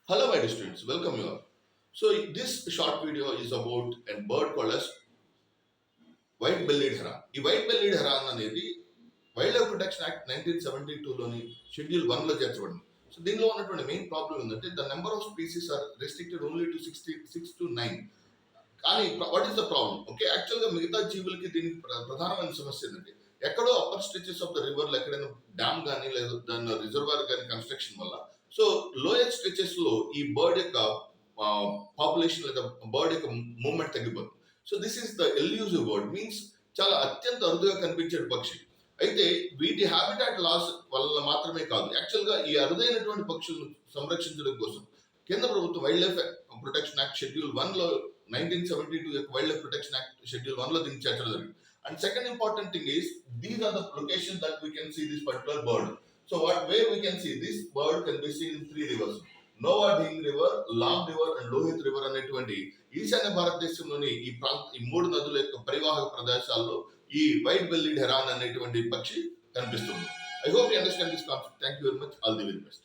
Hello, my dear students. Welcome you all. So, this short video is about a bird called as white-bellied heron. ఈ white-bellied heron అనేది wildlife protection act 1972లోని schedule 1లో చేర్చబడింది. So దీనిలో ఉన్నటువంటి main problem ఏంటంటే the number of species are restricted only to 66 to 9. కానీ what is the problem? Okay, యాక్చువల్గా మిగతా జీవులకి దీనికి ప్రధానమైన సమస్య ఏంటంటే ఎక్కడో అప్పర్ స్ట్రెచెస్ ఆఫ్ ద రివర్లో ఎక్కడైనా డ్యామ్ కానీ లేదా దాని రిజర్వాయర్ కానీ కన్స్ట్రక్షన్ వల్ల సో లోయర్ స్ట్రెచెస్ లో ఈ బర్డ్ యొక్క పాపులేషన్ లేదా బర్డ్ యొక్క మూవ్మెంట్ తగ్గిపోతుంది. So this is the ఎల్యూజివ్ bird means చాలా అత్యంత అరుదుగా కనిపించే పక్షి. అయితే వీటి హ్యాబిటాట్ లాస్ వల్ల మాత్రమే కాదు, యాక్చువల్గా ఈ అరుదైనటువంటి పక్షులను సంరక్షించడం కోసం కేంద్ర ప్రభుత్వం wildlife protection act schedule 1లో 1972 యొక్క wildlife protection act schedule 1లో దీన్ని చేర్చడం జరిగింది. And second important thing is these are the location that we can see this particular bird. So where we can see this bird can be seen in 3 rivers: Nova Ding River, Lam River and Lohit River అనేటువంటి ఈశాన్య భారతదేశంలోని ఈ 3 నదుల యొక్క పరివాహక ప్రదేశాల్లో ఈ white bellied heron అనేటువంటి పక్షి కనిపిస్తుంది. I hope you understand this concept. Thank you very much. All the very best.